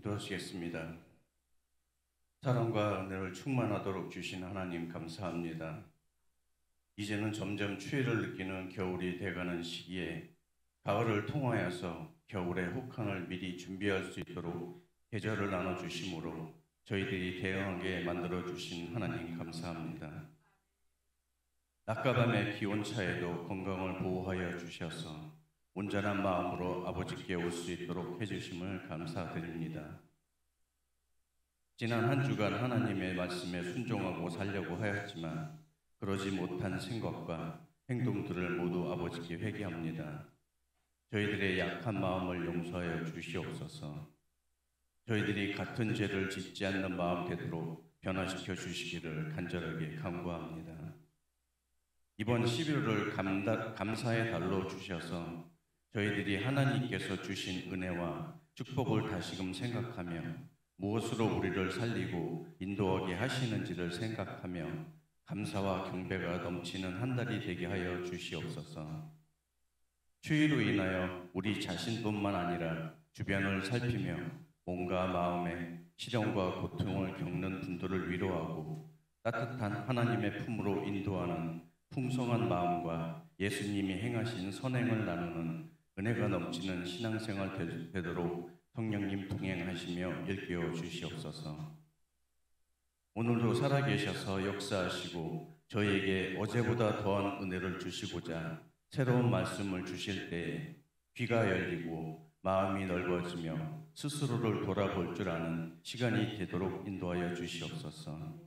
기도하시겠습니다. 사랑과 은혜를 충만하도록 주신 하나님 감사합니다. 이제는 점점 추위를 느끼는 겨울이 돼가는 시기에 가을을 통하여서 겨울의 혹한을 미리 준비할 수 있도록 계절을 나눠주심으로 저희들이 대응하게 만들어주신 하나님 감사합니다. 낮과 밤의 기온차에도 건강을 보호하여 주셔서 온전한 마음으로 아버지께 올 수 있도록 해주심을 감사드립니다. 지난 한 주간 하나님의 말씀에 순종하고 살려고 하였지만 그러지 못한 생각과 행동들을 모두 아버지께 회개합니다. 저희들의 약한 마음을 용서하여 주시옵소서. 저희들이 같은 죄를 짓지 않는 마음 되도록 변화시켜 주시기를 간절하게 간구합니다. 이번 11월을 감사의 달로 주셔서 저희들이 하나님께서 주신 은혜와 축복을 다시금 생각하며 무엇으로 우리를 살리고 인도하게 하시는지를 생각하며 감사와 경배가 넘치는 한 달이 되게 하여 주시옵소서. 추위로 인하여 우리 자신뿐만 아니라 주변을 살피며 몸과 마음에 시련과 고통을 겪는 분들을 위로하고 따뜻한 하나님의 품으로 인도하는 풍성한 마음과 예수님이 행하신 선행을 나누는 은혜가 넘치는 신앙생활 되도록 성령님 동행하시며 일깨워 주시옵소서. 오늘도 살아계셔서 역사하시고 저희에게 어제보다 더한 은혜를 주시고자 새로운 말씀을 주실 때에 귀가 열리고 마음이 넓어지며 스스로를 돌아볼 줄 아는 시간이 되도록 인도하여 주시옵소서.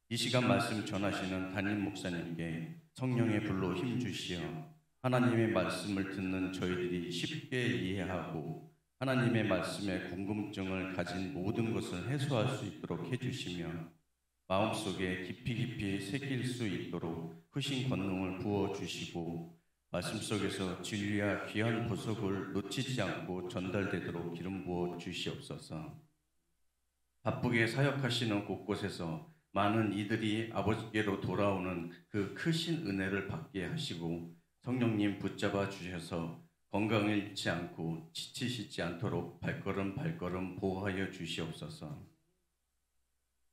이 시간 말씀 전하시는 담임 목사님께 성령의 불로 힘주시어 하나님의 말씀을 듣는 저희들이 쉽게 이해하고 하나님의 말씀에 궁금증을 가진 모든 것을 해소할 수 있도록 해주시며 마음속에 깊이 새길 수 있도록 크신 권능을 부어주시고 말씀 속에서 진리와 귀한 보석을 놓치지 않고 전달되도록 기름 부어 주시옵소서. 바쁘게 사역하시는 곳곳에서 많은 이들이 아버지께로 돌아오는 그 크신 은혜를 받게 하시고 성령님 붙잡아 주셔서 건강을 잃지 않고 지치시지 않도록 발걸음 보호하여 주시옵소서.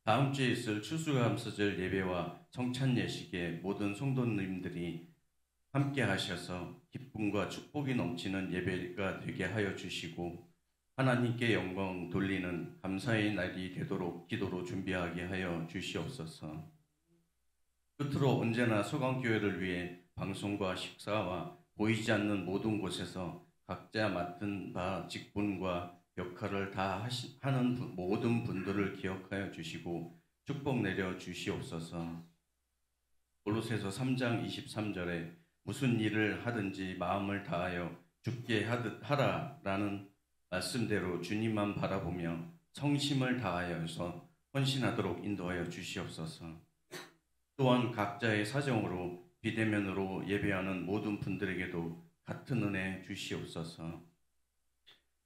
다음 주에 있을 추수감사절 예배와 성찬 예식에 모든 성도님들이 함께 하셔서 기쁨과 축복이 넘치는 예배가 되게 하여 주시고 하나님께 영광 돌리는 감사의 날이 되도록 기도로 준비하게 하여 주시옵소서. 끝으로 언제나 소강교회를 위해 방송과 식사와 보이지 않는 모든 곳에서 각자 맡은 바 직분과 역할을 다 하는 모든 분들을 기억하여 주시고 축복 내려 주시옵소서. 골로새서 3장 23절에 무슨 일을 하든지 마음을 다하여 주께 하라라는 말씀대로 주님만 바라보며 성심을 다하여서 헌신하도록 인도하여 주시옵소서. 또한 각자의 사정으로 비대면으로 예배하는 모든 분들에게도 같은 은혜 주시옵소서.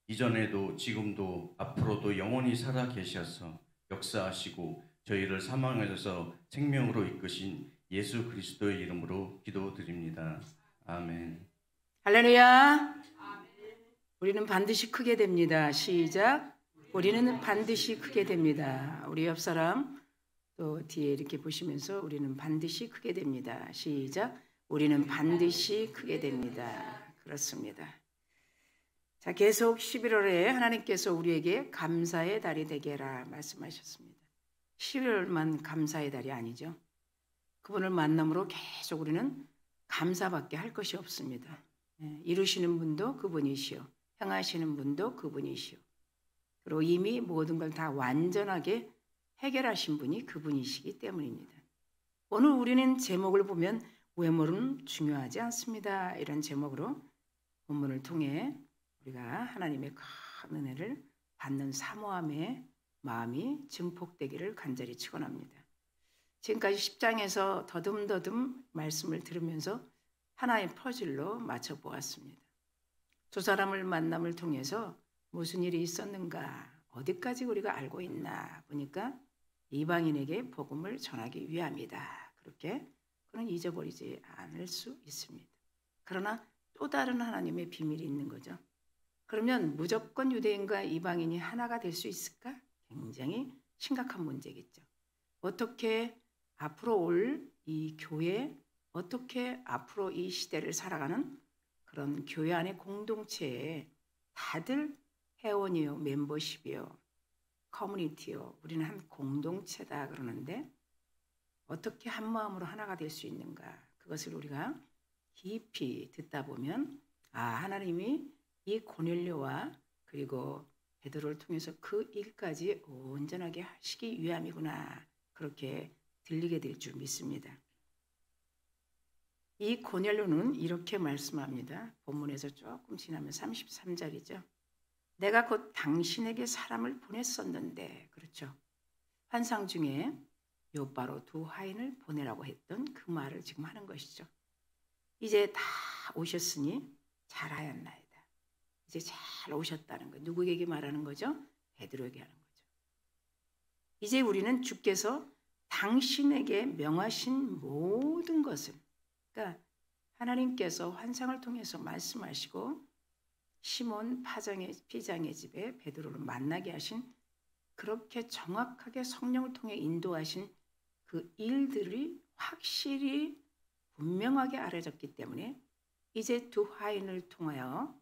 이전에도 지금도 앞으로도 영원히 살아 계셔서 역사하시고 저희를 사망에서 생명으로 이끄신 예수 그리스도의 이름으로 기도드립니다. 아멘. 할렐루야. 우리는 반드시 크게 됩니다. 시작. 우리는 반드시 크게 됩니다. 우리 옆 사람 또 뒤에 이렇게 보시면서 우리는 반드시 크게 됩니다. 시작. 우리는 반드시 크게 됩니다. 그렇습니다. 자, 계속 11월에 하나님께서 우리에게 감사의 달이 되게 해라 말씀하셨습니다. 11월만 감사의 달이 아니죠. 그분을 만남으로 계속 우리는 감사밖에 할 것이 없습니다. 이루시는 분도 그분이시오. 행하시는 분도 그분이시오. 그리고 이미 모든 걸 다 완전하게 해결하신 분이 그분이시기 때문입니다. 오늘 우리는 제목을 보면 외모는 중요하지 않습니다. 이런 제목으로 본문을 통해 우리가 하나님의 큰 은혜를 받는 사모함의 마음이 증폭되기를 간절히 축원합니다. 지금까지 10장에서 더듬더듬 말씀을 들으면서 하나의 퍼즐로 맞춰보았습니다. 두 사람을 만남을 통해서 무슨 일이 있었는가, 어디까지 우리가 알고 있나 보니까 이방인에게 복음을 전하기 위함이다. 그렇게 그는 잊어버리지 않을 수 있습니다. 그러나 또 다른 하나님의 비밀이 있는 거죠. 그러면 무조건 유대인과 이방인이 하나가 될 수 있을까? 굉장히 심각한 문제겠죠. 어떻게 앞으로 올 이 교회, 어떻게 앞으로 이 시대를 살아가는 그런 교회 안의 공동체에 다들 회원이요, 멤버십이요, 커뮤니티요, 우리는 한 공동체다 그러는데 어떻게 한 마음으로 하나가 될 수 있는가? 그것을 우리가 깊이 듣다 보면 하나님이 이 고넬료와 그리고 베드로를 통해서 그 일까지 온전하게 하시기 위함이구나. 그렇게 들리게 될 줄 믿습니다. 이 고넬료는 이렇게 말씀합니다. 본문에서 조금 지나면 33절이죠. 내가 곧 당신에게 사람을 보냈었는데, 그렇죠. 환상 중에 요바로 두 하인을 보내라고 했던 그 말을 지금 하는 것이죠. 이제 다 오셨으니 잘하였나이다. 이제 잘 오셨다는 거. 누구에게 말하는 거죠? 베드로에게 하는 거죠. 이제 우리는 주께서 당신에게 명하신 모든 것을, 그러니까 하나님께서 환상을 통해서 말씀하시고 시몬 피장의 집에 베드로를 만나게 하신, 그렇게 정확하게 성령을 통해 인도하신 그 일들이 확실히 분명하게 알아졌기 때문에 이제 두 하인을 통하여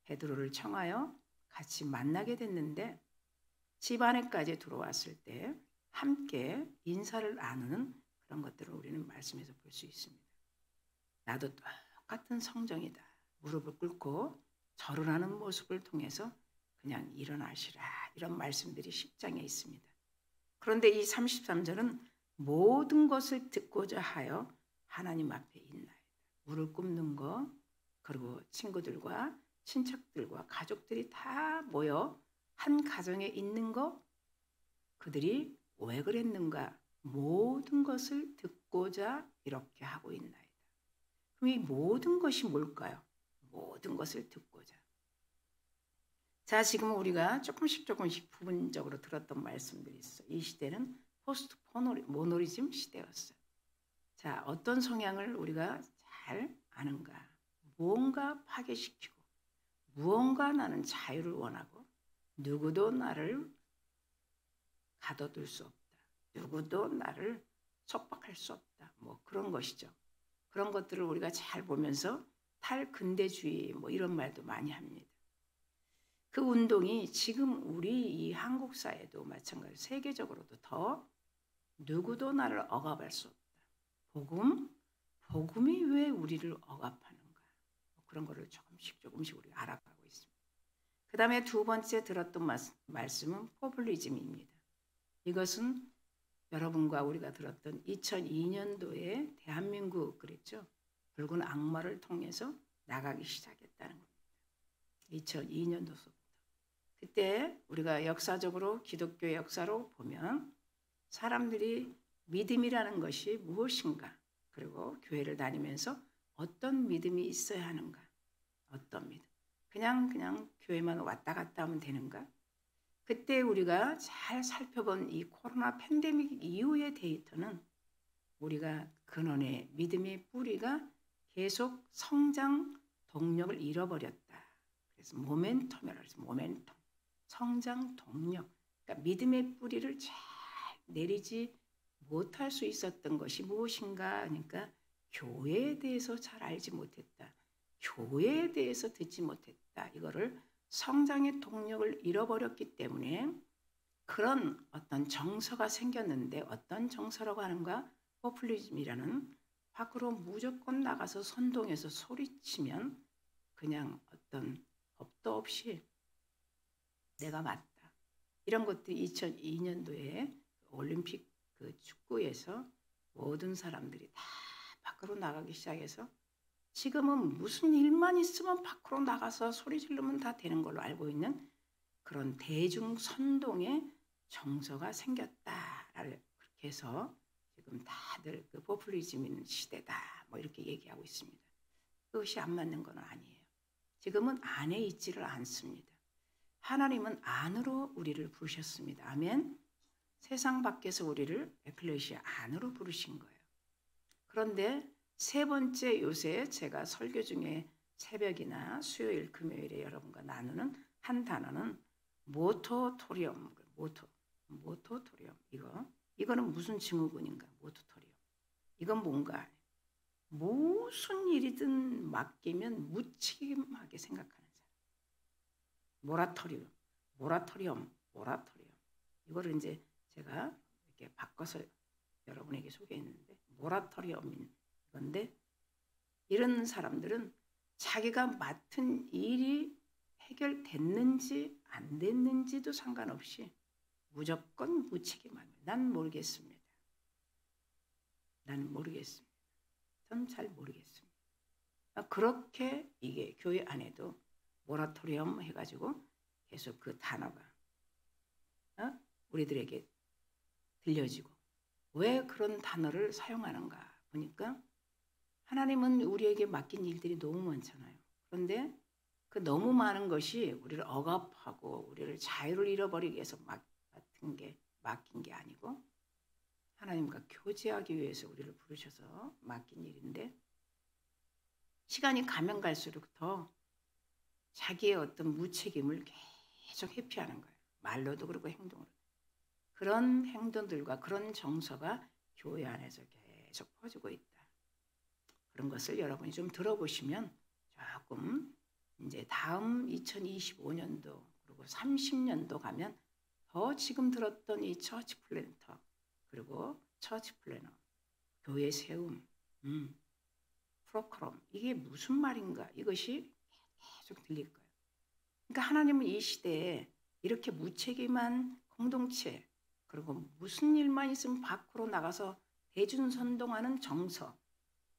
베드로를 청하여 같이 만나게 됐는데, 집 안에까지 들어왔을 때 함께 인사를 나누는 그런 것들을 우리는 말씀에서 볼 수 있습니다. 나도 똑같은 성정이다. 무릎을 꿇고 절을 하는 모습을 통해서 그냥 일어나시라, 이런 말씀들이 10장에 있습니다. 그런데 이 33절은 모든 것을 듣고자 하여 하나님 앞에 있나이다. 무릎 꿇는 거, 그리고 친구들과 친척들과 가족들이 다 모여 한 가정에 있는 거, 그들이 왜 그랬는가, 모든 것을 듣고자 이렇게 하고 있나이다. 그럼 이 모든 것이 뭘까요? 모든 것을 듣고자. 자, 지금 우리가 조금씩 부분적으로 들었던 말씀들이 있어요. 이 시대는 포스트 모노리즘 시대였어요. 자, 어떤 성향을 우리가 잘 아는가? 무언가 파괴시키고, 무언가 나는 자유를 원하고, 누구도 나를 가둬둘 수 없다. 누구도 나를 속박할 수 없다. 뭐 그런 것이죠. 그런 것들을 우리가 잘 보면서 탈근대주의 뭐 이런 말도 많이 합니다. 그 운동이 지금 우리 이 한국 사회도 마찬가지로 세계적으로도 더 누구도 나를 억압할 수 없다. 복음이 왜 우리를 억압하는가? 그런 거를 조금씩 우리가 알아가고 있습니다. 그 다음에 두 번째 들었던 말씀은 포퓰리즘입니다. 이것은 여러분과 우리가 들었던 2002년도에 대한민국 그랬죠. 붉은 악마를 통해서 나가기 시작했다는 겁니다. 2002년도서부터. 그때 우리가 역사적으로 기독교의 역사로 보면 사람들이 믿음이라는 것이 무엇인가, 그리고 교회를 다니면서 어떤 믿음이 있어야 하는가, 어떤 믿음, 그냥 교회만 왔다 갔다 하면 되는가. 그때 우리가 잘 살펴본 이 코로나 팬데믹 이후의 데이터는 우리가 근원의 믿음의 뿌리가 계속 성장 동력을 잃어버렸다. 그래서 모멘텀이라고 해서 모멘텀, 성장 동력. 그러니까 믿음의 뿌리를 잘 내리지 못할 수 있었던 것이 무엇인가? 그러니까 교회에 대해서 잘 알지 못했다. 교회에 대해서 듣지 못했다. 이거를 성장의 동력을 잃어버렸기 때문에 그런 어떤 정서가 생겼는데, 어떤 정서라고 하는가? 포퓰리즘이라는, 밖으로 무조건 나가서 선동해서 소리치면 그냥 어떤 겁도 없이 내가 맞다. 이런 것들이 2002년도에 올림픽 그 축구에서 모든 사람들이 다 밖으로 나가기 시작해서 지금은 무슨 일만 있으면 밖으로 나가서 소리 지르면 다 되는 걸로 알고 있는 그런 대중 선동의 정서가 생겼다라고 그렇게 해서 지금 다들 그 포퓰리즘 시대다 뭐 이렇게 얘기하고 있습니다. 그것이 안 맞는 건 아니에요. 지금은 안에 있지를 않습니다. 하나님은 안으로 우리를 부르셨습니다. 아멘. 세상 밖에서 우리를 에클레시아 안으로 부르신 거예요. 그런데 세 번째, 요새 제가 설교 중에 새벽이나 수요일, 금요일에 여러분과 나누는 한 단어는 모토토리엄. 모토토리엄. 이거는 무슨 증후군인가? 모토토리엄. 이건 뭔가 무슨 일이든 맡기면 무책임하게 생각하는 사람. 모라토리엄. 이거를 이제 제가 이렇게 바꿔서 여러분에게 소개했는데 모라토리엄인 건데 이런 사람들은 자기가 맡은 일이 해결됐는지 안 됐는지도 상관없이 무조건 무책임합니다. 난 모르겠습니다. 전 잘 모르겠습니다. 그렇게 이게 교회 안에도 모라토리엄 해가지고 계속 그 단어가 우리들에게 들려지고 왜 그런 단어를 사용하는가 보니까 하나님은 우리에게 맡긴 일들이 너무 많잖아요. 그런데 그 너무 많은 것이 우리를 억압하고 우리를 자유를 잃어버리기 위해서 맡긴 게 아니고 하나님과 교제하기 위해서 우리를 부르셔서 맡긴 일인데 시간이 가면 갈수록 더 자기의 어떤 무책임을 계속 회피하는 거예요. 말로도 그렇고 행동으로. 그런 행동들과 그런 정서가 교회 안에서 계속 퍼지고 있다. 그런 것을 여러분이 좀 들어보시면 조금 이제 다음 2025년도 그리고 30년도 가면 더 지금 들었던 이 처치 플래너터 그리고 처치 플래너, 교회 세움, 프로크럼 이게 무슨 말인가 이것이 계속 들릴 거예요. 그러니까 하나님은 이 시대에 이렇게 무책임한 공동체 그리고 무슨 일만 있으면 밖으로 나가서 대중선동하는 정서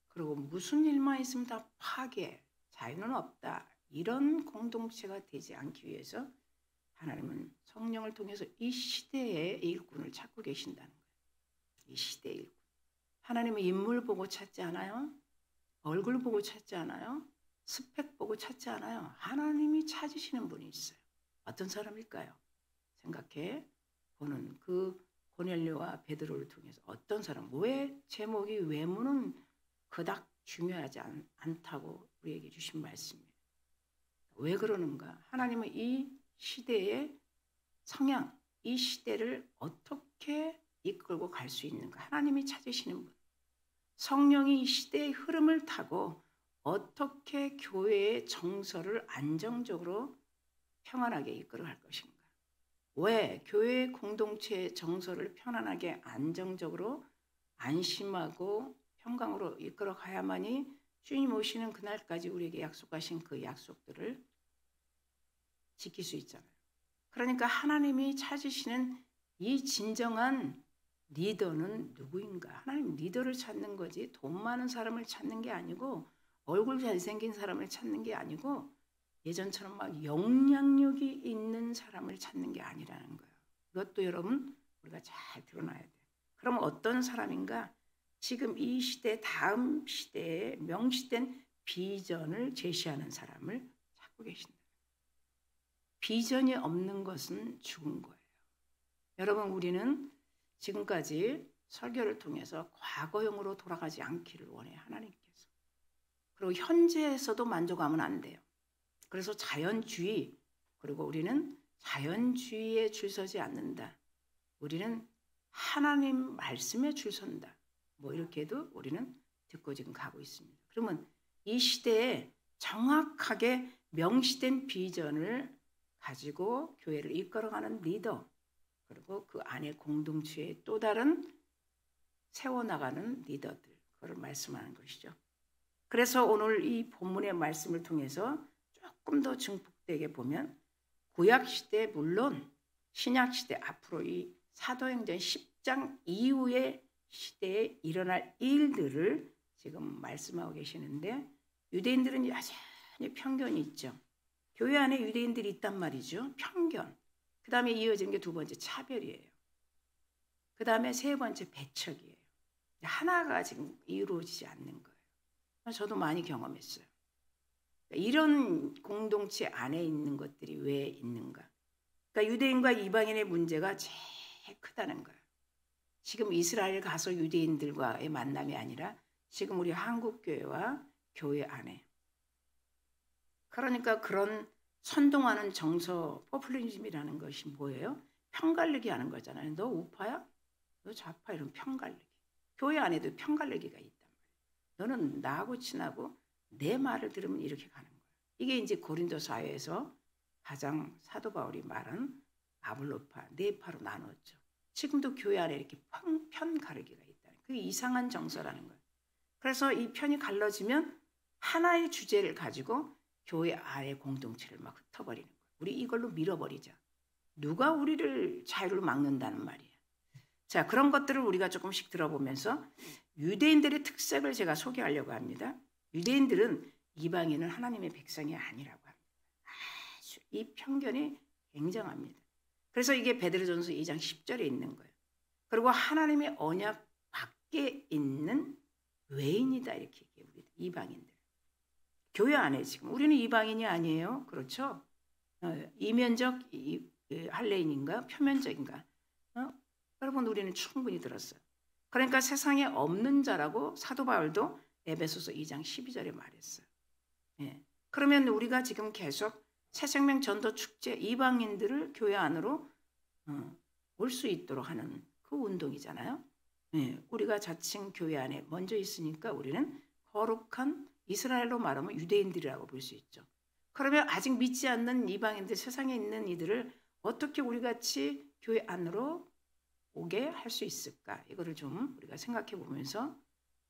그리고 무슨 일만 있으면 다 파괴, 자유는 없다. 이런 공동체가 되지 않기 위해서 하나님은 성령을 통해서 이 시대의 일꾼을 찾고 계신다는 거예요. 이 시대의 일꾼. 하나님은 인물 보고 찾지 않아요. 얼굴 보고 찾지 않아요. 스펙 보고 찾지 않아요. 하나님이 찾으시는 분이 있어요. 어떤 사람일까요? 생각해 보는 그 고넬료와 베드로를 통해서 어떤 사람, 왜 제목이 외모는 그닥 중요하지 않다고 우리에게 주신 말씀이에요. 왜 그러는가? 하나님은 이 시대의 성향, 이 시대를 어떻게 이끌고 갈 수 있는가? 하나님이 찾으시는 분. 성령이 이 시대의 흐름을 타고 어떻게 교회의 정서를 안정적으로 평안하게 이끌어갈 것인가? 왜 교회의 공동체의 정서를 편안하게 안정적으로 안심하고 평강으로 이끌어 가야만이 주님 오시는 그날까지 우리에게 약속하신 그 약속들을 지킬 수 있잖아요. 그러니까 하나님이 찾으시는 이 진정한 리더는 누구인가? 하나님 리더를 찾는 거지 돈 많은 사람을 찾는 게 아니고 얼굴 잘생긴 사람을 찾는 게 아니고 예전처럼 막 영향력이 있는 사람을 찾는 게 아니라는 거예요. 이것도 여러분 우리가 잘 드러나야 돼요. 그럼 어떤 사람인가? 지금 이 시대 다음 시대에 명시된 비전을 제시하는 사람을 찾고 계신다. 비전이 없는 것은 죽은 거예요. 여러분 우리는 지금까지 설교를 통해서 과거형으로 돌아가지 않기를 원해요. 하나님께서. 그리고 현재에서도 만족하면 안 돼요. 그래서 자연주의 그리고 우리는 자연주의에 줄 서지 않는다. 우리는 하나님 말씀에 줄 선다. 뭐 이렇게도 우리는 듣고 지금 가고 있습니다. 그러면 이 시대에 정확하게 명시된 비전을 가지고 교회를 이끌어가는 리더 그리고 그 안에 공동체의 또 다른 세워나가는 리더들 그걸 말씀하는 것이죠. 그래서 오늘 이 본문의 말씀을 통해서 조금 더 증폭되게 보면 구약시대 물론 신약시대 앞으로 이 사도행전 10장 이후의 시대에 일어날 일들을 지금 말씀하고 계시는데 유대인들은 여전히 편견이 있죠. 교회 안에 유대인들이 있단 말이죠. 편견. 그 다음에 이어지는 게 두 번째 차별이에요. 그 다음에 세 번째 배척이에요. 하나가 지금 이루어지지 않는 거예요. 저도 많이 경험했어요. 이런 공동체 안에 있는 것들이 왜 있는가? 그러니까 유대인과 이방인의 문제가 제일 크다는 거예요. 지금 이스라엘 가서 유대인들과의 만남이 아니라 지금 우리 한국교회와 교회 안에 그러니까 그런 선동하는 정서 포퓰리즘이라는 것이 뭐예요? 편갈르기 하는 거잖아요. 너 우파야? 너 좌파? 이런 편갈르기. 교회 안에도 편갈르기가 있단 말이에요. 너는 나하고 친하고 내 말을 들으면 이렇게 가는 거예요. 이게 이제 고린도 사회에서 가장 사도 바울이 말한 아블로파, 네파로 나누었죠. 지금도 교회 안에 이렇게 편가르기가 있다. 그게 이상한 정서라는 거예요. 그래서 이 편이 갈라지면 하나의 주제를 가지고 교회 안의 공동체를 막 흩어버리는 거예요. 우리 이걸로 밀어버리자. 누가 우리를 자유를 막는다는 말이에요. 자, 그런 것들을 우리가 조금씩 들어보면서 유대인들의 특색을 제가 소개하려고 합니다. 유대인들은 이방인은 하나님의 백성이 아니라고 합니다. 아주 이 편견이 굉장합니다. 그래서 이게 베드로전서 2장 10절에 있는 거예요. 그리고 하나님의 언약 밖에 있는 외인이다 이렇게 얘기해요. 우리 이방인들. 교회 안에 지금 우리는 이방인이 아니에요. 그렇죠? 이면적 할례인인가 표면적인가? 여러분 우리는 충분히 들었어요. 그러니까 세상에 없는 자라고 사도 바울도 에베소서 2장 12절에 말했어요. 예. 그러면 우리가 지금 계속 새생명 전도 축제 이방인들을 교회 안으로 올 수 있도록 하는 그 운동이잖아요. 예. 우리가 자칭 교회 안에 먼저 있으니까 우리는 거룩한 이스라엘로 말하면 유대인들이라고 볼 수 있죠. 그러면 아직 믿지 않는 이방인들 세상에 있는 이들을 어떻게 우리 같이 교회 안으로 오게 할 수 있을까? 이거를 좀 우리가 생각해 보면서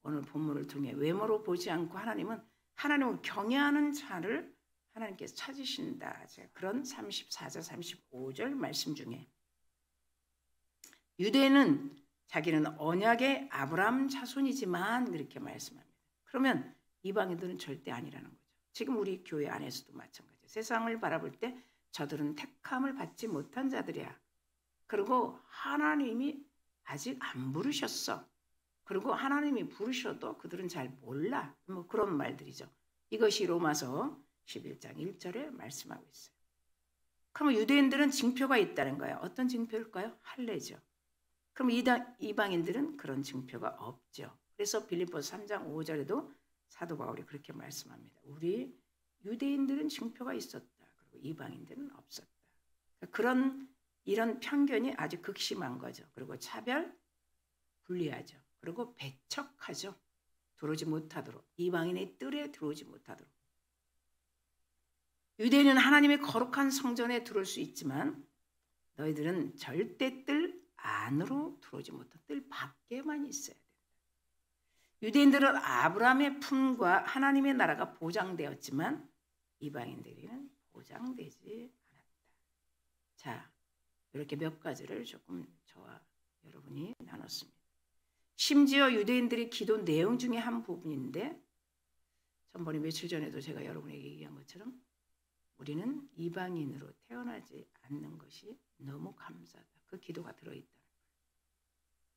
오늘 본문을 통해 외모로 보지 않고 하나님을 경외하는 자를 하나님께서 찾으신다. 그런 34절 35절 말씀 중에 유대인은 자기는 언약의 아브라함 자손이지만 이렇게 말씀합니다. 그러면 이방인들은 절대 아니라는 거죠. 지금 우리 교회 안에서도 마찬가지예요. 세상을 바라볼 때 저들은 택함을 받지 못한 자들이야. 그리고 하나님이 아직 안 부르셨어. 그리고 하나님이 부르셔도 그들은 잘 몰라. 뭐 그런 말들이죠. 이것이 로마서 11장 1절에 말씀하고 있어요. 그럼 유대인들은 징표가 있다는 거예요. 어떤 징표일까요? 할례죠. 그럼 이방인들은 그런 징표가 없죠. 그래서 빌립보서 3장 5절에도 사도 바울이 그렇게 말씀합니다. 우리 유대인들은 징표가 있었다. 그리고 이방인들은 없었다. 이런 편견이 아주 극심한 거죠. 그리고 차별, 분리하죠. 그리고 배척하죠. 들어오지 못하도록. 이방인의 뜰에 들어오지 못하도록. 유대인은 하나님의 거룩한 성전에 들어올 수 있지만 너희들은 절대 뜰 안으로 들어오지 못하고 뜰 밖에만 있어야 된다. 유대인들은 아브라함의 품과 하나님의 나라가 보장되었지만 이방인들은 보장되지 않았다. 자, 이렇게 몇 가지를 조금 저와 여러분이 나눴습니다. 심지어 유대인들의 기도 내용 중에 한 부분인데 전번에 며칠 전에도 제가 여러분에게 얘기한 것처럼 우리는 이방인으로 태어나지 않는 것이 너무 감사하다. 그 기도가 들어있다.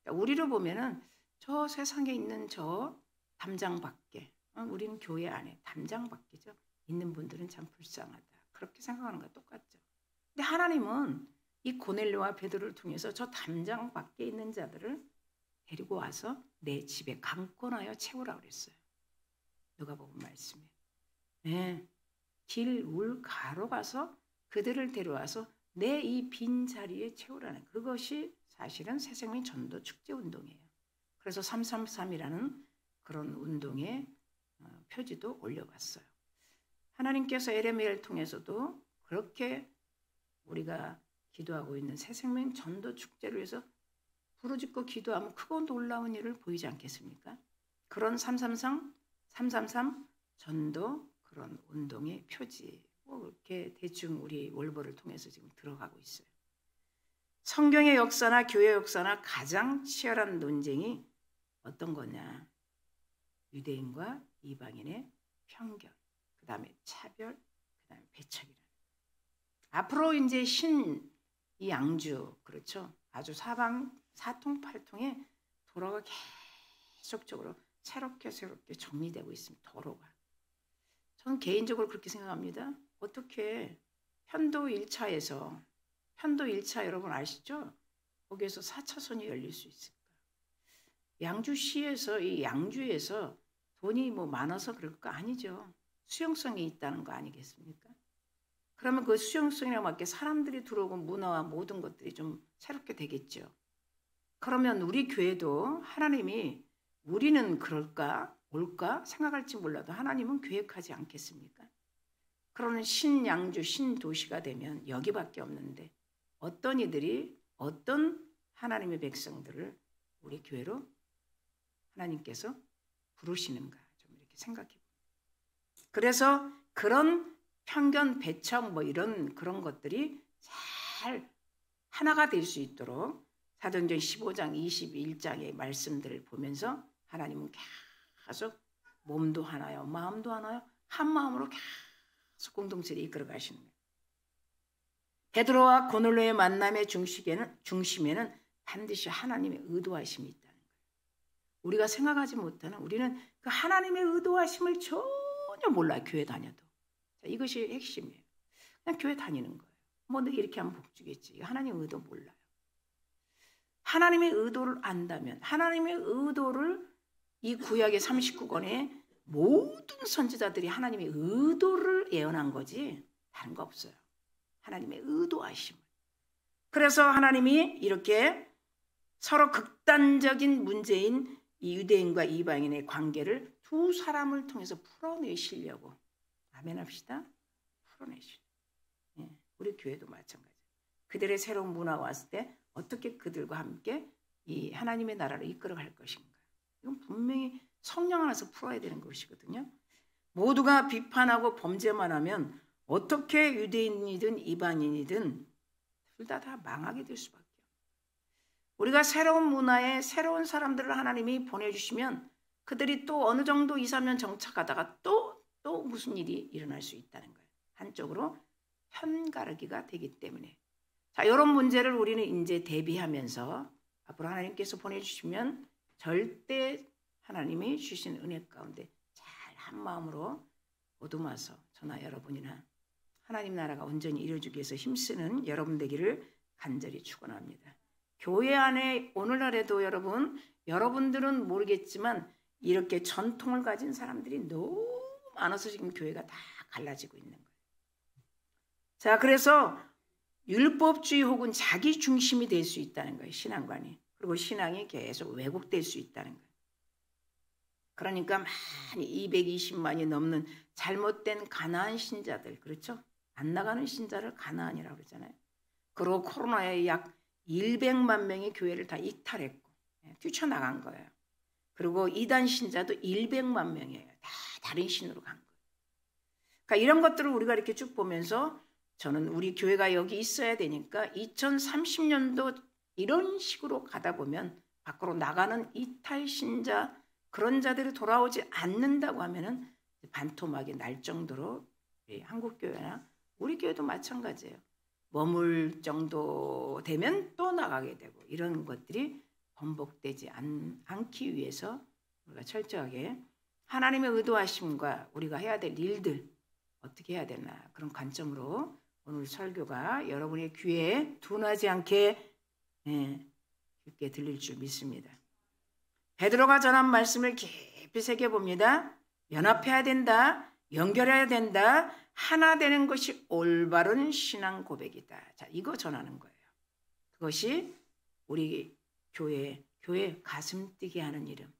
그러니까 우리를 보면은 저 세상에 있는 저 담장 밖에 우리는 교회 안에 담장 밖이죠. 있는 분들은 참 불쌍하다. 그렇게 생각하는 거 똑같죠. 근데 하나님은 이 고넬료와 베드로를 통해서 저 담장 밖에 있는 자들을 데리고 와서 내 집에 강권하여 채우라 그랬어요. 누가복음 말씀에. 네. 길, 울, 가로 가서 그들을 데려와서 내 이 빈 자리에 채우라는 그것이 사실은 새생명 전도 축제 운동이에요. 그래서 333이라는 그런 운동의 표지도 올려봤어요. 하나님께서 에레미야를 통해서도 그렇게 우리가 기도하고 있는 새생명 전도 축제를 위해서 부르짖고 기도하면 크고 놀라운 일을 보이지 않겠습니까? 그런 333 전도 그런 운동의 표지 이렇게 대충 우리 월보를 통해서 지금 들어가고 있어요. 성경의 역사나 교회 역사나 가장 치열한 논쟁이 어떤 거냐? 유대인과 이방인의 편견, 그 다음에 차별, 그 다음에 배척이라는 거예요. 앞으로 이제 이 양주 그렇죠? 아주 사통팔통의 도로가 계속적으로 새롭게 정리되고 있습니다. 도로가. 저는 개인적으로 그렇게 생각합니다. 어떻게 편도 1차 여러분 아시죠? 거기에서 4차선이 열릴 수 있을까? 양주시에서 이 양주에서 돈이 뭐 많아서 그럴 거 아니죠. 수용성이 있다는 거 아니겠습니까? 그러면 그 수용성에 맞게 사람들이 들어오고 문화와 모든 것들이 좀 새롭게 되겠죠. 그러면 우리 교회도 하나님이 우리는 그럴까 올까 생각할지 몰라도 하나님은 계획하지 않겠습니까? 그러는 신양주 신도시가 되면 여기밖에 없는데 어떤 이들이 어떤 하나님의 백성들을 우리 교회로 하나님께서 부르시는가 좀 이렇게 생각해 봅니다. 그래서 그런 편견, 배척 뭐 이런 그런 것들이 잘 하나가 될 수 있도록 사도행전 15장 21장의 말씀들을 보면서 하나님은 계속 몸도 하나요, 마음도 하나요, 한 마음으로 계속 공동체를 이끌어 가시는 거예요. 베드로와 고넬료의 만남의 중심에는 반드시 하나님의 의도하심이 있다는 거예요. 우리가 생각하지 못하는 우리는 그 하나님의 의도하심을 전혀 몰라요. 교회 다녀도. 자, 이것이 핵심이에요. 그냥 교회 다니는 거예요. 뭐 내가 이렇게 하면 복 주겠지. 하나님의 의도 몰라요. 하나님의 의도를 안다면 하나님의 의도를 이 구약의 39권의 모든 선지자들이 하나님의 의도를 예언한 거지 다른 거 없어요. 하나님의 의도하심을. 그래서 하나님이 이렇게 서로 극단적인 문제인 이 유대인과 이방인의 관계를 두 사람을 통해서 풀어내시려고. 아멘 합시다. 풀어내시려고. 예, 우리 교회도 마찬가지예요. 그들의 새로운 문화가 왔을 때 어떻게 그들과 함께 이 하나님의 나라를 이끌어갈 것인가. 이건 분명히 성령 안에서 풀어야 되는 것이거든요. 모두가 비판하고 범죄만 하면 어떻게 유대인이든 이방인이든 둘 다 망하게 될 수밖에 없어요. 우리가 새로운 문화에 새로운 사람들을 하나님이 보내주시면 그들이 또 어느 정도 2, 3년 정착하다가 또 무슨 일이 일어날 수 있다는 거예요. 한쪽으로 편가르기가 되기 때문에. 자, 이런 문제를 우리는 이제 대비하면서 앞으로 하나님께서 보내주시면 절대 하나님이 주신 은혜 가운데 잘 한 마음으로 보듬어서 저나 여러분이나 하나님 나라가 온전히 이루어지기 위해서 힘쓰는 여러분 되기를 간절히 축원합니다. 교회 안에 오늘날에도 여러분들은 모르겠지만 이렇게 전통을 가진 사람들이 너무 많아서 지금 교회가 다 갈라지고 있는 거예요. 자, 그래서 율법주의 혹은 자기 중심이 될 수 있다는 거예요. 신앙관이. 그리고 신앙이 계속 왜곡될 수 있다는 거예요. 그러니까 많이 220만이 넘는 잘못된 가나안 신자들, 그렇죠? 안 나가는 신자를 가나안이라고 그러잖아요. 그리고 코로나에 약 100만 명이 교회를 다 이탈했고 뛰쳐나간 거예요. 그리고 이단 신자도 100만 명이에요. 다 다른 신으로 간 거예요. 그러니까 이런 것들을 우리가 이렇게 쭉 보면서 저는 우리 교회가 여기 있어야 되니까 2030년도 이런 식으로 가다 보면 밖으로 나가는 이탈 신자 그런 자들이 돌아오지 않는다고 하면은 반토막이 날 정도로 한국 교회나 우리 교회도 마찬가지예요. 머물 정도 되면 또 나가게 되고 이런 것들이 번복되지 않기 위해서 우리가 철저하게 하나님의 의도하심과 우리가 해야 될 일들 어떻게 해야 되나 그런 관점으로 오늘 설교가 여러분의 귀에 둔하지 않게 깊게 들릴 줄 믿습니다. 베드로가 전한 말씀을 깊이 새겨봅니다. 연합해야 된다. 연결해야 된다. 하나 되는 것이 올바른 신앙 고백이다. 자, 이거 전하는 거예요. 그것이 우리 교회 가슴 뛰게 하는 이름,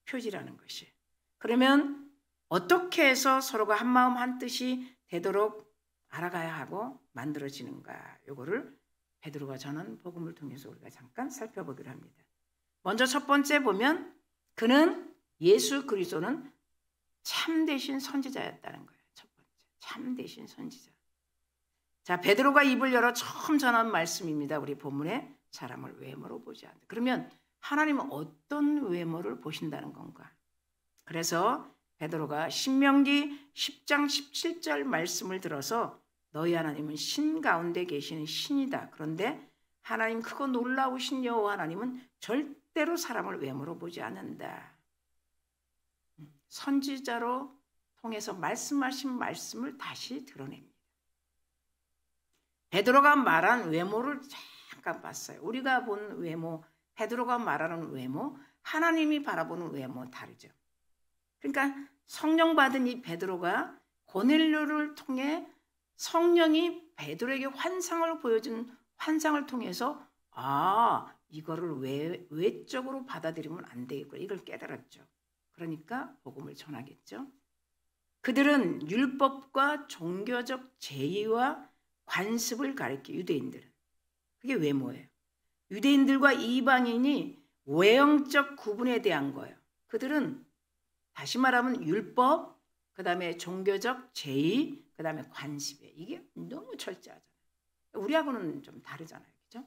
표지라는 것이. 그러면 어떻게 해서 서로가 한 마음 한 뜻이 되도록 알아가야 하고 만들어지는가. 요거를 베드로가 전한 복음을 통해서 우리가 잠깐 살펴보기로 합니다. 먼저 첫 번째 보면 그는 예수 그리스도는 참되신 선지자였다는 거예요. 첫 번째. 참되신 선지자. 자, 베드로가 입을 열어 처음 전한 말씀입니다. 우리 본문에 사람을 외모로 보지 않는다. 그러면 하나님은 어떤 외모를 보신다는 건가? 그래서 베드로가 신명기 10장 17절 말씀을 들어서 너희 하나님은 신 가운데 계시는 신이다. 그런데 하나님 크고 놀라우신 여호와 하나님은 절대로 사람을 외모로 보지 않는다. 선지자로 통해서 말씀하신 말씀을 다시 드러냅니다. 베드로가 말한 외모를 잠깐 봤어요. 우리가 본 외모, 베드로가 말하는 외모, 하나님이 바라보는 외모 다르죠. 그러니까 성령 받은 이 베드로가 고넬료를 통해 성령이 베드로에게 환상을 보여준 환상을 통해서 이거를 외적으로 받아들이면 안 되겠구나. 이걸 깨달았죠. 그러니까 복음을 전하겠죠. 그들은 율법과 종교적 제의와 관습을 가리켜 유대인들은. 그게 외모예요. 유대인들과 이방인이 외형적 구분에 대한 거예요. 그들은 다시 말하면 율법, 그 다음에 종교적 제의, 그 다음에 관습이에요. 이게 너무 철저하잖아요. 우리하고는 좀 다르잖아요. 그죠?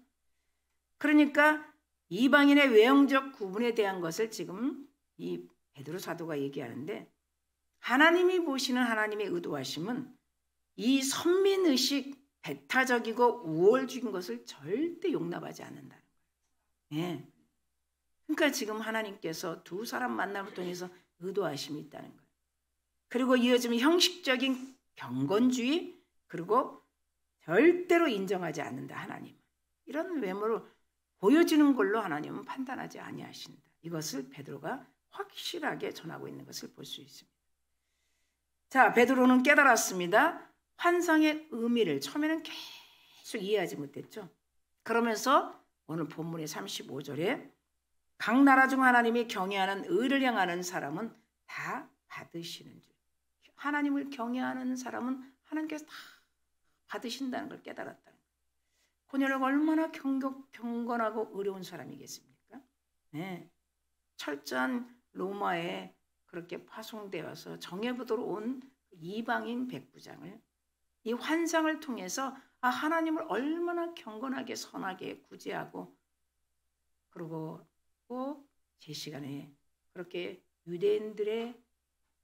그러니까 이방인의 외형적 구분에 대한 것을 지금 이 베드로 사도가 얘기하는데, 하나님이 보시는 하나님의 의도하심은 이 선민의식, 배타적이고 우월적인 것을 절대 용납하지 않는다는 거예요. 예. 그러니까 지금 하나님께서 두 사람 만남을 통해서 의도하심이 있다는 거예요. 그리고 이어지면 형식적인 경건주의, 그리고 절대로 인정하지 않는다. 하나님은 이런 외모를 보여지는 걸로 하나님은 판단하지 아니하신다. 이것을 베드로가 확실하게 전하고 있는 것을 볼 수 있습니다. 자, 베드로는 깨달았습니다. 환상의 의미를 처음에는 계속 이해하지 못했죠. 그러면서 오늘 본문의 35절에 각 나라 중 하나님이 경외하는 의를 향하는 사람은 다 받으시는 줄. 하나님을 경외하는 사람은 하나님께서 다 받으신다는 걸 깨달았다는 거예요. 고넬료가 얼마나 경건하고 의로운 사람이겠습니까? 네. 철저한 로마에 그렇게 파송되어서 정예부도로 온 이방인 백부장을 이 환상을 통해서 하나님을 얼마나 경건하게 선하게 구제하고, 그리고 꼭 제 시간에 그렇게 유대인들의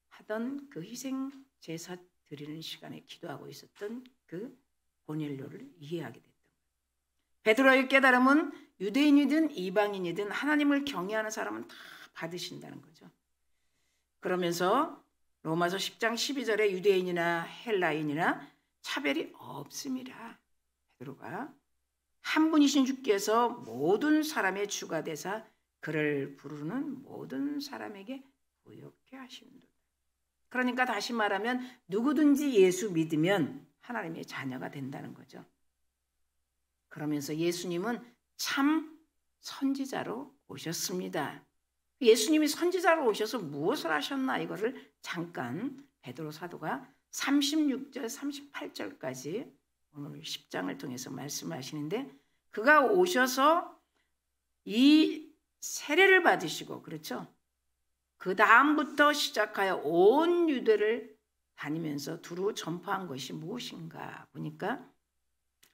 하던 그 희생 제사 드리는 시간에 기도하고 있었던 그 고넬료를 이해하게 됐던 거예요. 베드로의 깨달음은 유대인이든 이방인이든 하나님을 경외하는 사람은 다 받으신다는 거죠. 그러면서 로마서 10장 12절에 유대인이나 헬라인이나 차별이 없음이라. 베드로가 한 분이신 주께서 모든 사람의 주가 되사 그를 부르는 모든 사람에게 부욕해 하시는도다. 그러니까 다시 말하면 누구든지 예수 믿으면 하나님의 자녀가 된다는 거죠. 그러면서 예수님은 참 선지자로 오셨습니다. 예수님이 선지자로 오셔서 무엇을 하셨나, 이거를 잠깐 베드로 사도가 36절 38절까지 오늘 10장을 통해서 말씀하시는데, 그가 오셔서 이 세례를 받으시고, 그렇죠? 그 다음부터 시작하여 온 유대를 다니면서 두루 전파한 것이 무엇인가 보니까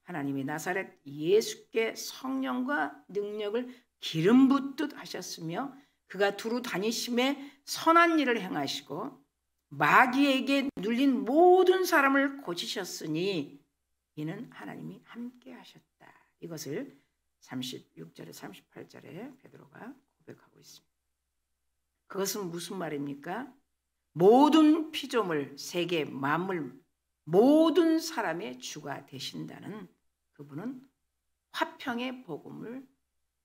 하나님이 나사렛 예수께 성령과 능력을 기름 붓듯 하셨으며 그가 두루 다니심에 선한 일을 행하시고 마귀에게 눌린 모든 사람을 고치셨으니 이는 하나님이 함께 하셨다. 이것을 36절에 38절에 베드로가 고백하고 있습니다. 그것은 무슨 말입니까? 모든 피조물, 세계, 만물, 모든 사람의 주가 되신다는 그분은 화평의 복음을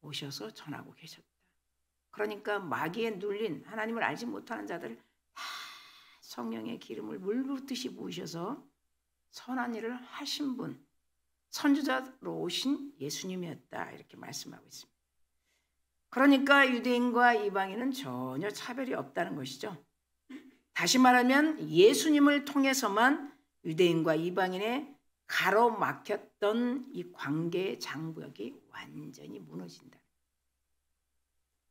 오셔서 전하고 계셨다. 그러니까 마귀에 눌린 하나님을 알지 못하는 자들을 다 성령의 기름을 물붓듯이 부으셔서 선한 일을 하신 분, 선지자로 오신 예수님이었다. 이렇게 말씀하고 있습니다. 그러니까 유대인과 이방인은 전혀 차별이 없다는 것이죠. 다시 말하면 예수님을 통해서만 유대인과 이방인의 가로막혔던 이 관계의 장벽이 완전히 무너진다.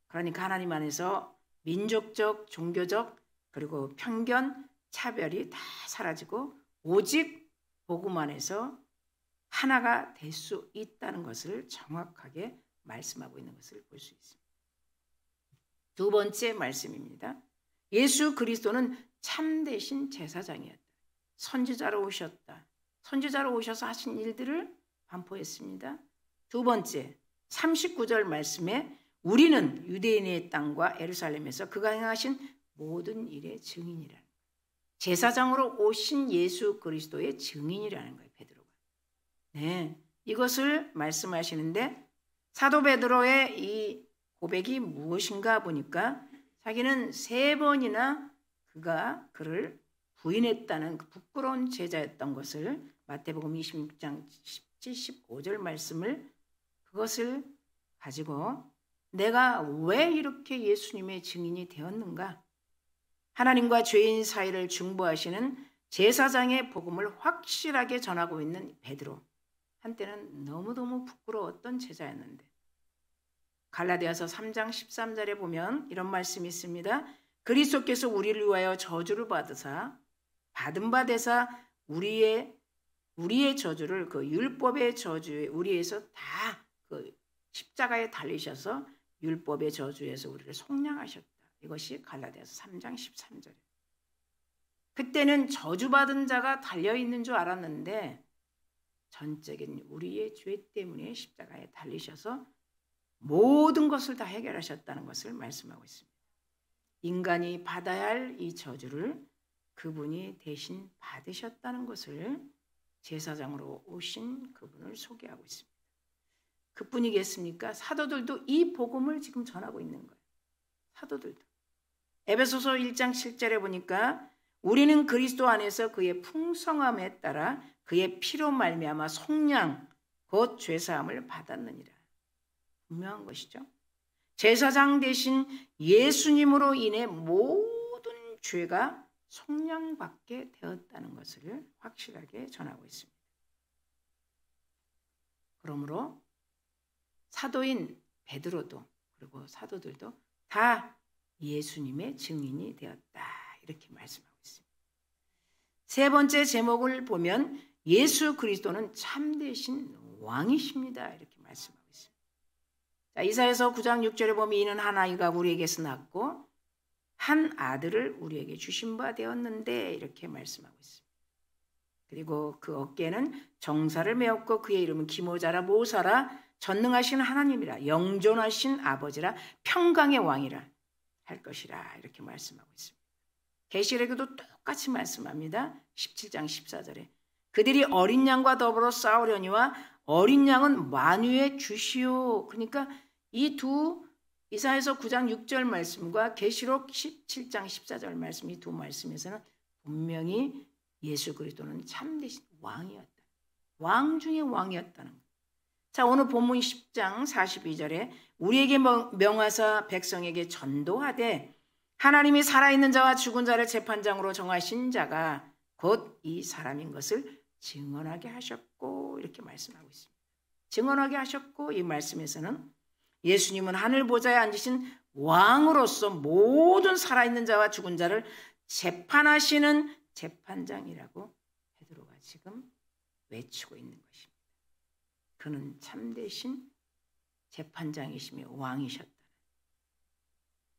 그러니까 하나님 안에서 민족적, 종교적, 그리고 편견, 차별이 다 사라지고 오직 복음 안에서 하나가 될 수 있다는 것을 정확하게 말씀하고 있는 것을 볼 수 있습니다. 두 번째 말씀입니다. 예수 그리스도는 참되신 제사장이었다. 선지자로 오셨다. 선지자로 오셔서 하신 일들을 반포했습니다. 두 번째, 39절 말씀에 우리는 유대인의 땅과 예루살렘에서 그가 행하신 모든 일의 증인이라는 거예요. 제사장으로 오신 예수 그리스도의 증인이라는 거예요, 베드로가. 네, 이것을 말씀하시는데 사도 베드로의 이 고백이 무엇인가 보니까 자기는 3번이나 그가 그를 부인했다는 그 부끄러운 제자였던 것을 마태복음 26장 15절 말씀을 그것을 가지고 내가 왜 이렇게 예수님의 증인이 되었는가? 하나님과 죄인 사이를 중보하시는 제사장의 복음을 확실하게 전하고 있는 베드로. 한때는 너무너무 부끄러웠던 제자였는데 갈라디아서 3장 13절에 보면 이런 말씀이 있습니다. 그리스도께서 우리를 위하여 저주를 받은 바 되사 우리의 저주를 그 율법의 저주에 우리에서 다 그 십자가에 달리셔서 율법의 저주에서 우리를 속량하셨다. 이것이 갈라디아서 3장 13절이에요. 그때는 저주받은 자가 달려있는 줄 알았는데 전적인 우리의 죄 때문에 십자가에 달리셔서 모든 것을 다 해결하셨다는 것을 말씀하고 있습니다. 인간이 받아야 할 이 저주를 그분이 대신 받으셨다는 것을 제사장으로 오신 그분을 소개하고 있습니다. 그뿐이겠습니까? 사도들도 이 복음을 지금 전하고 있는 거예요. 사도들도. 에베소서 1장 7절에 보니까 우리는 그리스도 안에서 그의 풍성함에 따라 그의 피로 말미암아 속량 곧 죄사함을 받았느니라. 분명한 것이죠. 제사장 대신 예수님으로 인해 모든 죄가 속량받게 되었다는 것을 확실하게 전하고 있습니다. 그러므로 사도인 베드로도 그리고 사도들도 다 예수님의 증인이 되었다. 이렇게 말씀하고 있습니다. 세 번째 제목을 보면 예수 그리스도는 참되신 왕이십니다. 이렇게 말씀하고 있습니다. 자, 이사야서 9장 6절에 보면 이는 한 아이가 우리에게서 낳고 한 아들을 우리에게 주신 바 되었는데 이렇게 말씀하고 있습니다. 그리고 그 어깨에는 정사를 메었고 그의 이름은 기모자라 모사라 전능하신 하나님이라 영존하신 아버지라 평강의 왕이라 할 것이라 이렇게 말씀하고 있습니다. 계시록에도 똑같이 말씀합니다. 17장 14절에 그들이 어린 양과 더불어 싸우려니와 어린 양은 만유의 주시오. 그러니까 이 두 이사야서 9장 6절 말씀과 계시록 17장 14절 말씀 이 두 말씀에서는 분명히 예수 그리스도는 참되신 왕이었다. 왕 중에 왕이었다는 것. 자, 오늘 본문 10장 42절에 우리에게 명하사 백성에게 전도하되 하나님이 살아있는 자와 죽은 자를 재판장으로 정하신 자가 곧 이 사람인 것을 증언하게 하셨고 이렇게 말씀하고 있습니다. 증언하게 하셨고 이 말씀에서는 예수님은 하늘 보좌에 앉으신 왕으로서 모든 살아있는 자와 죽은 자를 재판하시는 재판장이라고 베드로가 지금 외치고 있는 것입니다. 그는 참되신 재판장이시며 왕이셨다.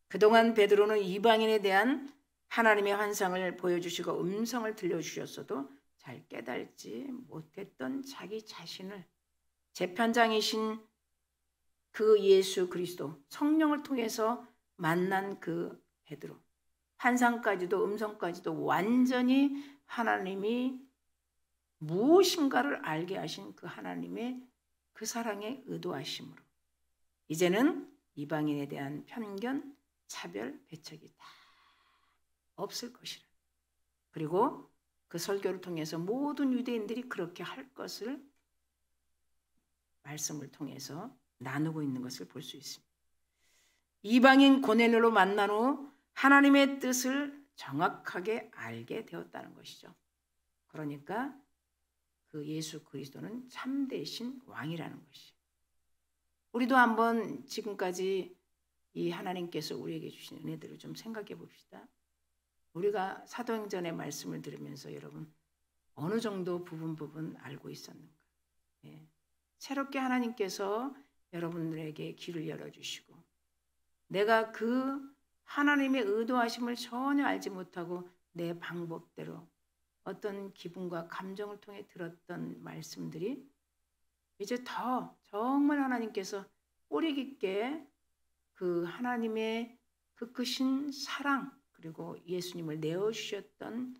그동안 베드로는 이방인에 대한 하나님의 환상을 보여주시고 음성을 들려주셨어도 잘 깨달지 못했던 자기 자신을 재판장이신 그 예수 그리스도 성령을 통해서 만난 그 베드로 환상까지도 음성까지도 완전히 하나님이 무엇인가를 알게 하신 그 하나님의 그 사랑의 의도하심으로 이제는 이방인에 대한 편견, 차별, 배척이 다 없을 것이라. 그리고 그 설교를 통해서 모든 유대인들이 그렇게 할 것을 말씀을 통해서 나누고 있는 것을 볼 수 있습니다. 이방인 고넬료로 만난 후 하나님의 뜻을 정확하게 알게 되었다는 것이죠. 그러니까 그 예수 그리스도는 참되신 왕이라는 것이. 우리도 한번 지금까지 이 하나님께서 우리에게 주신 은혜들을 좀 생각해 봅시다. 우리가 사도행전의 말씀을 들으면서 여러분 어느 정도 부분 알고 있었는가? 예. 새롭게 하나님께서 여러분들에게 길을 열어주시고 내가 그 하나님의 의도하심을 전혀 알지 못하고 내 방법대로 어떤 기분과 감정을 통해 들었던 말씀들이 이제 더 정말 하나님께서 뿌리 깊게 그 하나님의 그 크신 사랑 그리고 예수님을 내어주셨던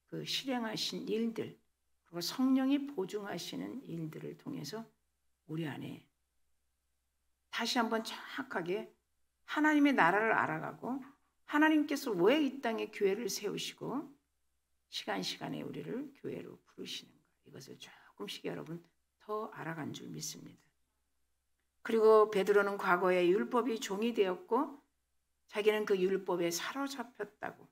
그 실행하신 일들 그리고 성령이 보증하시는 일들을 통해서 우리 안에 다시 한번 정확하게 하나님의 나라를 알아가고 하나님께서 왜 이 땅에 교회를 세우시고 시간에 우리를 교회로 부르시는가, 이것을 조금씩 여러분 더 알아간 줄 믿습니다. 그리고 베드로는 과거에 율법이 종이 되었고 자기는 그 율법에 사로잡혔다고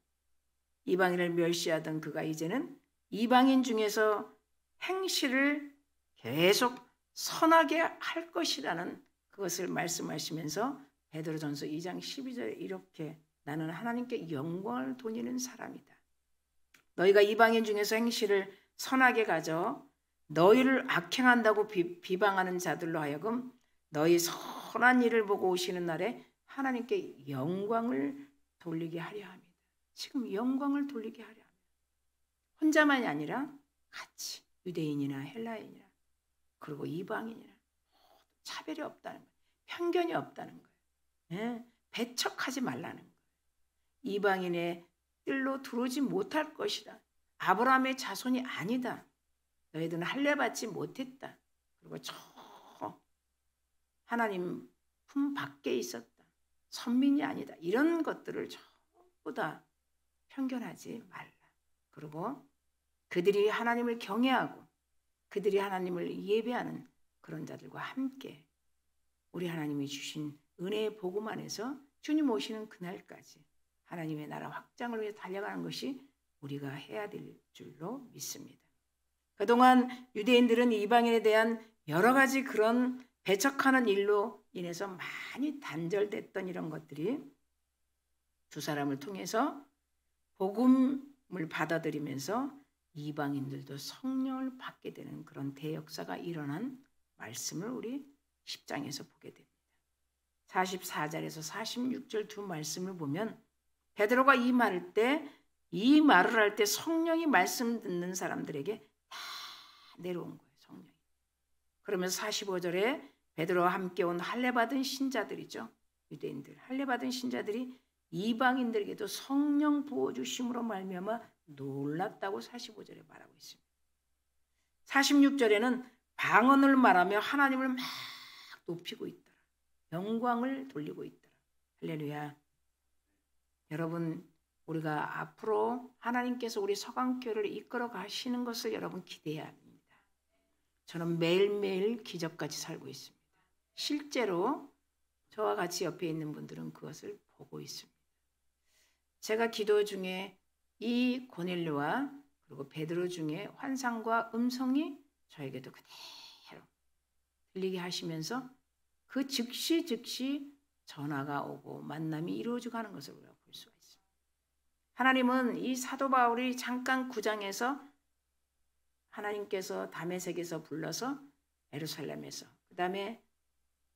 이방인을 멸시하던 그가 이제는 이방인 중에서 행실을 계속 선하게 할 것이라는 그것을 말씀하시면서 베드로전서 2장 12절에 이렇게 나는 하나님께 영광을 돌리는 사람이다. 너희가 이방인 중에서 행실을 선하게 가져 너희를 악행한다고 비방하는 자들로 하여금 너희 선한 일을 보고 오시는 날에 하나님께 영광을 돌리게 하려 합니다. 지금 영광을 돌리게 하려 합니다. 혼자만이 아니라 같이 유대인이나 헬라인이나 그리고 이방인이나 차별이 없다는 거예요. 편견이 없다는 거예요. 배척하지 말라는 거예요. 이방인의 뜰로 들어오지 못할 것이다. 아브라함의 자손이 아니다. 너희들은 할례 받지 못했다. 그리고 저 하나님 품 밖에 있었다. 선민이 아니다. 이런 것들을 전부 다 편견하지 말라. 그리고 그들이 하나님을 경외하고 그들이 하나님을 예배하는 그런 자들과 함께 우리 하나님이 주신 은혜의 복음 안에서 주님 오시는 그날까지 하나님의 나라 확장을 위해 달려가는 것이 우리가 해야 될 줄로 믿습니다. 그동안 유대인들은 이방인에 대한 여러 가지 그런 배척하는 일로 인해서 많이 단절됐던 이런 것들이 두 사람을 통해서 복음을 받아들이면서 이방인들도 성령을 받게 되는 그런 대역사가 일어난 말씀을 우리 10장에서 보게 됩니다. 44절에서 46절 두 말씀을 보면 베드로가 이 말을 할 때 성령이 말씀 듣는 사람들에게 다 내려온 거예요. 성령이. 그러면서 45절에 베드로와 함께 온 할례 받은 신자들이죠. 유대인들. 할례 받은 신자들이 이방인들에게도 성령 부어 주심으로 말미암아 놀랐다고 45절에 말하고 있습니다. 46절에는 방언을 말하며 하나님을 막 높이고 있더라. 영광을 돌리고 있더라. 할렐루야. 여러분, 우리가 앞으로 하나님께서 우리 서강교회를 이끌어 가시는 것을 여러분 기대해야 합니다. 저는 매일매일 기적같이 살고 있습니다. 실제로 저와 같이 옆에 있는 분들은 그것을 보고 있습니다. 제가 기도 중에 이 고넬료와 그리고 베드로 중에 환상과 음성이 저에게도 그대로 들리게 하시면서 그 즉시 전화가 오고 만남이 이루어지고 하는 것을 우리가 볼 수가 있습니다. 하나님은 이 사도 바울이 잠깐 9장에서 하나님께서 다메섹에서 불러서 예루살렘에서 그 다음에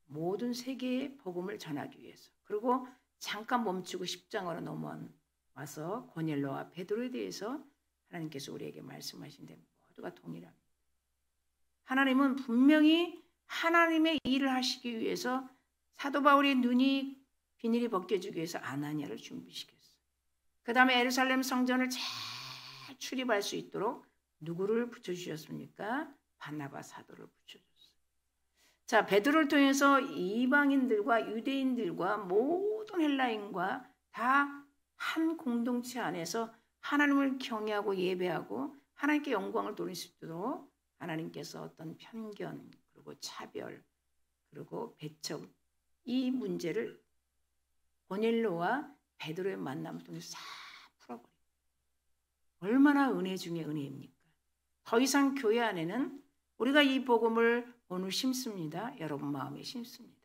모든 세계의 복음을 전하기 위해서 그리고 잠깐 멈추고 10장으로 넘어와서 고넬료와 베드로에 대해서 하나님께서 우리에게 말씀하신 데 모두가 동일합니다. 하나님은 분명히 하나님의 일을 하시기 위해서 사도 바울의 비닐이 벗겨지기 위해서 아나니아를 준비시켰어요. 그 다음에 예루살렘 성전을 잘 출입할 수 있도록 누구를 붙여주셨습니까? 바나바 사도를 붙여줬어요. 자, 베드로를 통해서 이방인들과 유대인들과 모든 헬라인과 다 한 공동체 안에서 하나님을 경외하고 예배하고 하나님께 영광을 돌릴 수 있도록 하나님께서 어떤 편견 그리고 차별 그리고 배척 이 문제를 고넬료와 베드로의 만남을 통해서 싹 풀어버려요. 얼마나 은혜 중에 은혜입니까? 더 이상 교회 안에는 우리가 이 복음을 오늘 심습니다. 여러분 마음에 심습니다.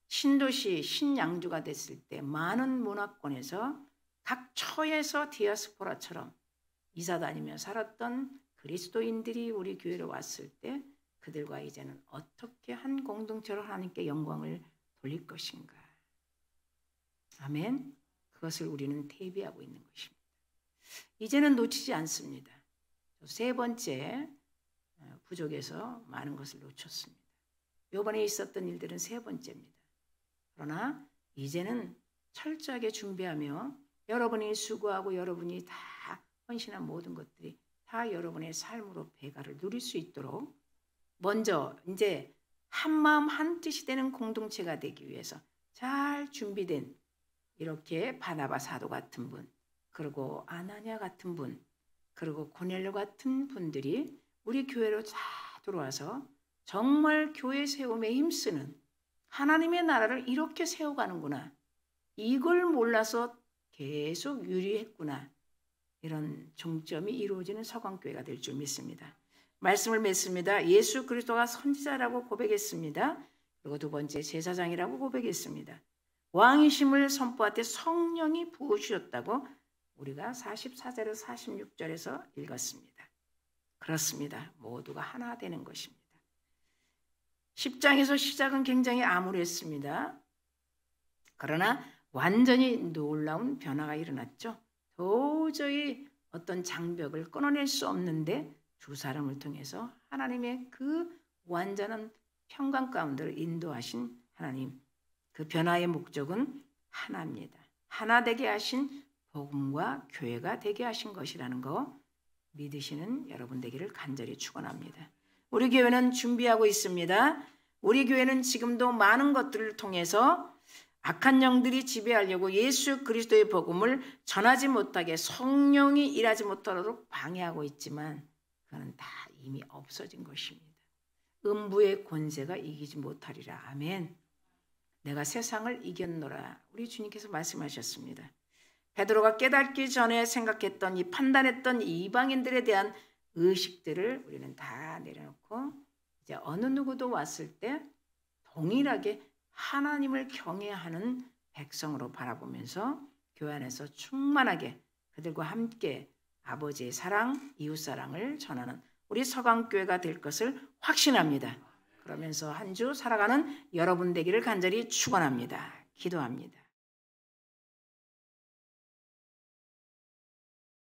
신도시, 신양주가 됐을 때 많은 문화권에서 각 처에서 디아스포라처럼 이사 다니며 살았던 그리스도인들이 우리 교회로 왔을 때 그들과 이제는 어떻게 한 공동체로 하나님께 영광을 돌릴 것인가. 아멘. 그것을 우리는 대비하고 있는 것입니다. 이제는 놓치지 않습니다. 세 번째 부족에서 많은 것을 놓쳤습니다. 이번에 있었던 일들은 세 번째입니다. 그러나 이제는 철저하게 준비하며 여러분이 수고하고 여러분이 다 헌신한 모든 것들이 다 여러분의 삶으로 배가를 누릴 수 있도록 먼저 이제 한 마음 한 뜻이 되는 공동체가 되기 위해서 잘 준비된 이렇게 바나바 사도 같은 분, 그리고 아나니아 같은 분, 그리고 고넬료 같은 분들이 우리 교회로 다 들어와서 정말 교회 세움에 힘쓰는 하나님의 나라를 이렇게 세워가는구나. 이걸 몰라서 계속 유리했구나. 이런 종점이 이루어지는 서강교회가 될 줄 믿습니다. 말씀을 맺습니다. 예수 그리스도가 선지자라고 고백했습니다. 그리고 두 번째 제사장이라고 고백했습니다. 왕이심을 선포할 때 성령이 부으셨다고 우리가 44절에서 46절에서 읽었습니다. 그렇습니다. 모두가 하나 되는 것입니다. 10장에서 시작은 굉장히 암울했습니다. 그러나 완전히 놀라운 변화가 일어났죠. 도저히 어떤 장벽을 끊어낼 수 없는데 두 사람을 통해서 하나님의 그 완전한 평강 가운데를 인도하신 하나님, 그 변화의 목적은 하나입니다. 하나 되게 하신 복음과 교회가 되게 하신 것이라는 거 믿으시는 여러분 되기를 간절히 축원합니다. 우리 교회는 준비하고 있습니다. 우리 교회는 지금도 많은 것들을 통해서 악한 영들이 지배하려고 예수 그리스도의 복음을 전하지 못하게 성령이 일하지 못하도록 방해하고 있지만 그거는 다 이미 없어진 것입니다. 음부의 권세가 이기지 못하리라. 아멘. 내가 세상을 이겼노라. 우리 주님께서 말씀하셨습니다. 베드로가 깨닫기 전에 생각했던 판단했던 이방인들에 대한 의식들을 우리는 다 내려놓고 이제 어느 누구도 왔을 때 동일하게 하나님을 경외하는 백성으로 바라보면서 교회 안에서 충만하게 그들과 함께 아버지의 사랑, 이웃사랑을 전하는 우리 서강교회가 될 것을 확신합니다. 그러면서 한 주 살아가는 여러분 되기를 간절히 축원합니다. 기도합니다.